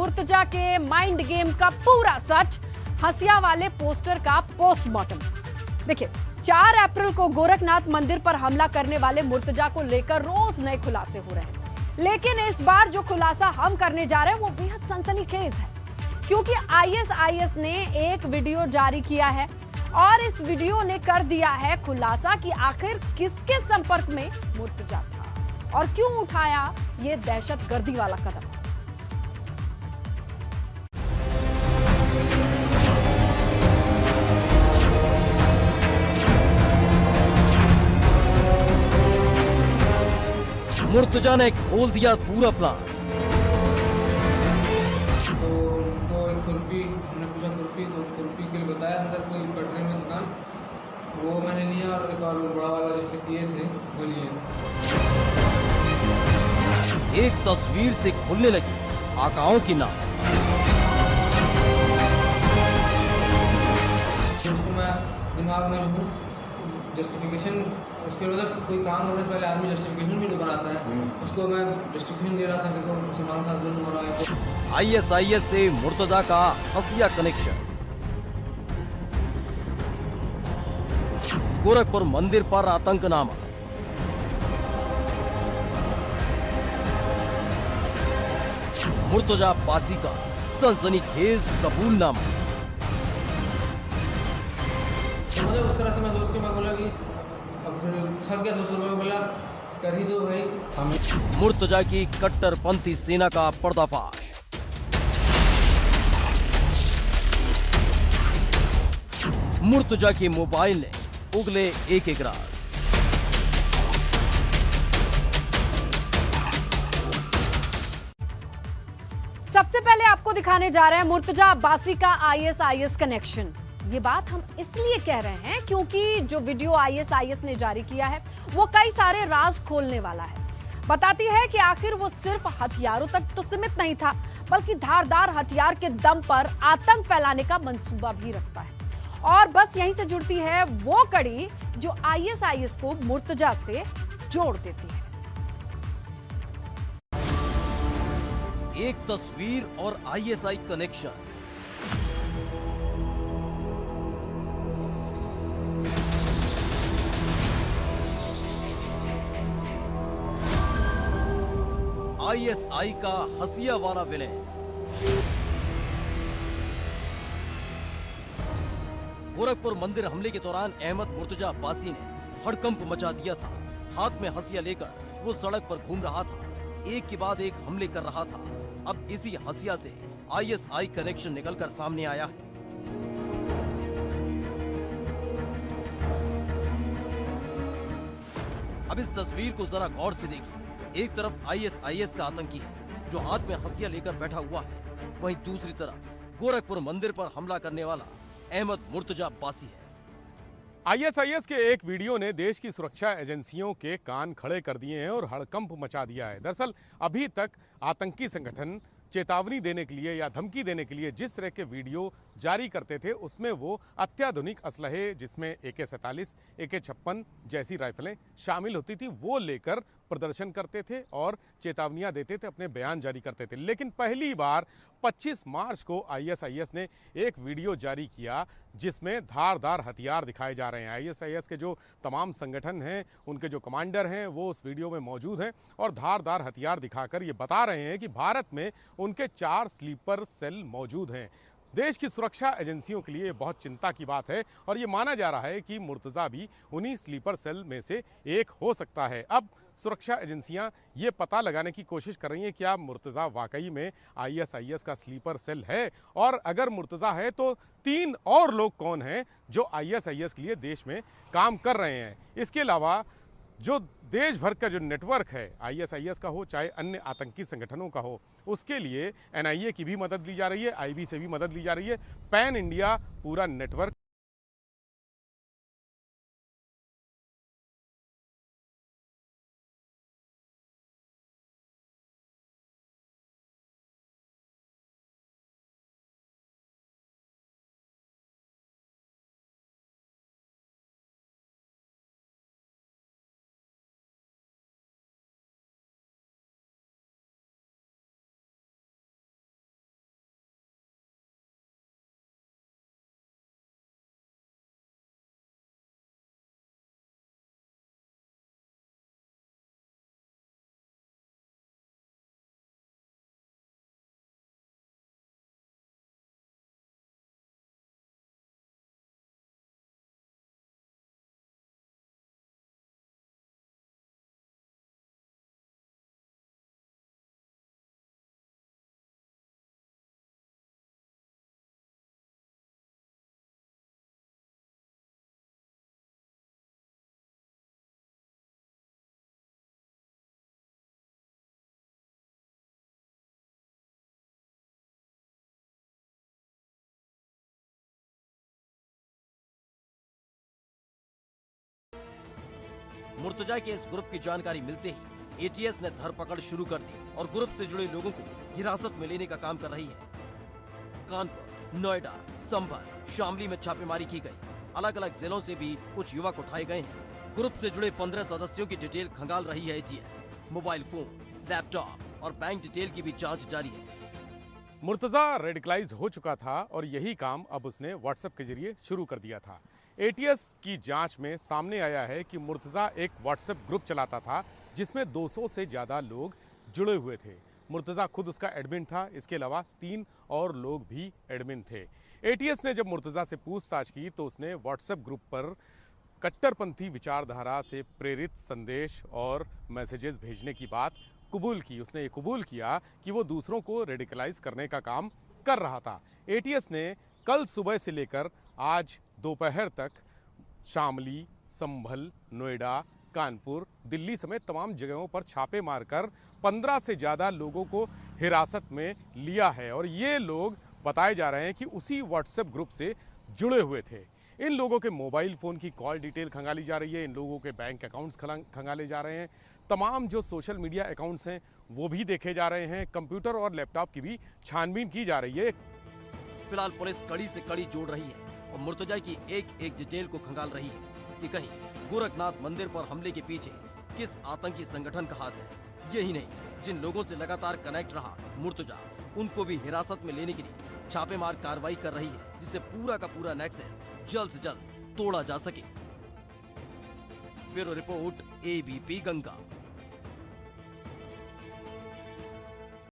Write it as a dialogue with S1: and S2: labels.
S1: मुर्तजा के mind game का पूरा सच, हसिया वाले पोस्टर का पोस्टमार्टम। देखिए, 4 अप्रैल को गोरखनाथ मंदिर पर हमला करने वाले मुर्तजा को लेकर रोज नए खुलासे हो रहे हैं, लेकिन इस बार जो खुलासा हम करने जा रहे हैं वो बेहद सनसनीखेज है, क्योंकि आईएसआईएस ने एक वीडियो जारी किया है और इस वीडियो ने कर दिया है खुलासा कि आखिर किसके संपर्क में मुर्तजा था और क्यों उठाया ये दहशतगर्दी वाला कदम।
S2: मुर्तजा ने खोल दिया पूरा प्लान।
S3: तो उनको एक खुरपी, मैंने पूछा खुरपी, तो खुरपी के लिए बताया अंदर कोई पटरी में दुकान, वो मैंने लिया और एक और बड़ा वाला जैसे किए थे वो लिए।
S2: एक तस्वीर से खुलने लगी आकाओं की नाव।
S3: उसको मैं दिमाग में जो जस्टिफिकेशन, उसके मतलब कोई काम करने से पहले आदमी जस्टिफिकेशन भी तो बनाता है, उसको मैं जस्टिफिकेशन दे रहा था कि तो मुसलमानों के साथ जुल्म हो रहा है। तो
S2: आईएसआईएस से मुर्तजा का हसिया कनेक्शन। गोरखपुर मंदिर पर आतंकनामा। मुर्तजा अब्बासी का सनसनीखेज कबूलनामा।
S3: तो मुझे उस तरह से मैं सोच के मैं बोला कि अब फिर थक गया, सोच मैं बोला कर ही दो भाई।
S2: मुर्तजा की कट्टरपंथी सेना का पर्दाफाश। मुर्तजा के मोबाइल ने उगले एक राज।
S1: सबसे पहले आपको दिखाने जा रहे हैं मुर्तजा अब्बासी का आईएसआईएस कनेक्शन। ये बात हम इसलिए कह रहे हैं क्योंकि जो वीडियो आईएसआईएस ने जारी किया है वो कई सारे राज खोलने वाला है। बताती है कि आखिर वो सिर्फ हथियारों तक तो सीमित नहीं था, बल्कि धारदार हथियार के दम पर आतंक फैलाने का मंसूबा भी रखता है। और बस यहीं से जुड़ती है वो कड़ी जो आईएसआईएस को मुर्तजा से जोड़ देती है।
S2: एक तस्वीर और आईएसआई कनेक्शन। आईएसआई का हसिया वाला विलेन। गोरखपुर मंदिर हमले के दौरान अहमद मुर्तजा अब्बासी ने हड़कंप मचा दिया था। हाथ में हसिया लेकर वो सड़क पर घूम रहा था, एक के बाद एक हमले कर रहा था। अब इसी हसिया से आईएसआई कनेक्शन निकलकर सामने आया है। अब इस तस्वीर को जरा गौर से देखिए। एक तरफ आईएसआईएस का आतंकी है जो हाथ में हसिया लेकर बैठा हुआ है, वहीं दूसरी तरफ गोरखपुर मंदिर पर हमला करने वाला अहमद मुर्तजा अब्बासी है।
S4: आईएसआईएस के एक वीडियो ने देश की सुरक्षा एजेंसियों के कान खड़े कर दिए हैं और हड़कंप मचा दिया है। दरअसल अभी तक आतंकी संगठन चेतावनी देने के लिए या धमकी देने के लिए जिस तरह के वीडियो जारी करते थे उसमें वो अत्याधुनिक असलहे, जिसमें AK-47, AK-56 जैसी राइफलें शामिल होती थी, वो लेकर प्रदर्शन करते थे और चेतावनियां देते थे, अपने बयान जारी करते थे। लेकिन पहली बार 25 मार्च को आईएसआईएस ने एक वीडियो जारी किया जिसमें धारदार हथियार दिखाए जा रहे हैं। आईएसआईएस के जो तमाम संगठन हैं, उनके जो कमांडर हैं, वो उस वीडियो में मौजूद हैं और धारदार हथियार दिखाकर ये बता रहे हैं कि भारत में उनके 4 स्लीपर सेल मौजूद हैं। देश की सुरक्षा एजेंसियों के लिए बहुत चिंता की बात है और ये माना जा रहा है कि मुर्तजा भी उन्हीं स्लीपर सेल में से एक हो सकता है। अब सुरक्षा एजेंसियां ये पता लगाने की कोशिश कर रही हैं क्या मुर्तजा वाकई में आईएसआईएस का स्लीपर सेल है, और अगर मुर्तजा है तो 3 और लोग कौन हैं जो आईएसआईएस के लिए देश में काम कर रहे हैं। इसके अलावा जो देश भर का जो नेटवर्क है, आईएसआईएस का हो चाहे अन्य आतंकी संगठनों का हो, उसके लिए एनआईए की भी मदद ली जा रही है, आईबी से भी मदद ली जा रही है। पैन इंडिया पूरा नेटवर्क
S2: मुर्तजा के इस ग्रुप की जानकारी मिलते ही एटीएस ने धरपकड़ शुरू कर दी और ग्रुप से जुड़े लोगों को हिरासत में लेने का काम कर रही है। कानपुर, नोएडा, संभल, शामली में छापेमारी की गई। अलग अलग जिलों से भी कुछ युवक उठाए गए हैं। ग्रुप से जुड़े 15 सदस्यों की डिटेल खंगाल रही है एटीएस। मोबाइल फोन, लैपटॉप और बैंक डिटेल की भी जांच जारी है।
S4: मुर्तजा रेडिकलाइज हो चुका था और यही काम अब उसने व्हाट्सएप के जरिए शुरू कर दिया था। एटीएस की जांच में सामने आया है कि मुर्तजा एक व्हाट्सएप ग्रुप चलाता था जिसमें 200 से ज़्यादा लोग जुड़े हुए थे। मुर्तजा खुद उसका एडमिन था, इसके अलावा 3 और लोग भी एडमिन थे। एटीएस ने जब मुर्तजा से पूछताछ की तो उसने व्हाट्सएप ग्रुप पर कट्टरपंथी विचारधारा से प्रेरित संदेश और मैसेजेस भेजने की बात कबूल की। उसने ये कबूल किया कि वो दूसरों को रेडिकलाइज करने का काम कर रहा था। एटीएस ने कल सुबह से लेकर आज दोपहर तक शामली, संभल, नोएडा, कानपुर, दिल्ली समेत तमाम जगहों पर छापे मारकर 15 से ज़्यादा लोगों को हिरासत में लिया है और ये लोग बताए जा रहे हैं कि उसी व्हाट्सएप ग्रुप से जुड़े हुए थे। इन लोगों के मोबाइल फ़ोन की कॉल डिटेल खंगाली जा रही है, इन लोगों के बैंक अकाउंट्स खंगाले जा रहे हैं, तमाम जो सोशल मीडिया अकाउंट्स हैं वो भी देखे जा रहे हैं, कंप्यूटर और लैपटॉप की भी छानबीन की जा रही है।
S2: फिलहाल पुलिस कड़ी से कड़ी जोड़ रही है और मुर्तजा की एक एक डिटेल को खंगाल रही है कि कहीं गोरखनाथ मंदिर पर हमले के पीछे किस आतंकी संगठन का हाथ है। यही नहीं, जिन लोगों से लगातार कनेक्ट रहा मुर्तजा, उनको भी हिरासत में लेने के लिए छापेमार कार्रवाई कर रही है, जिससे पूरा का पूरा नेक्सस जल्द से जल्द तोड़ा जा सके। Bureau report, ABP Ganga.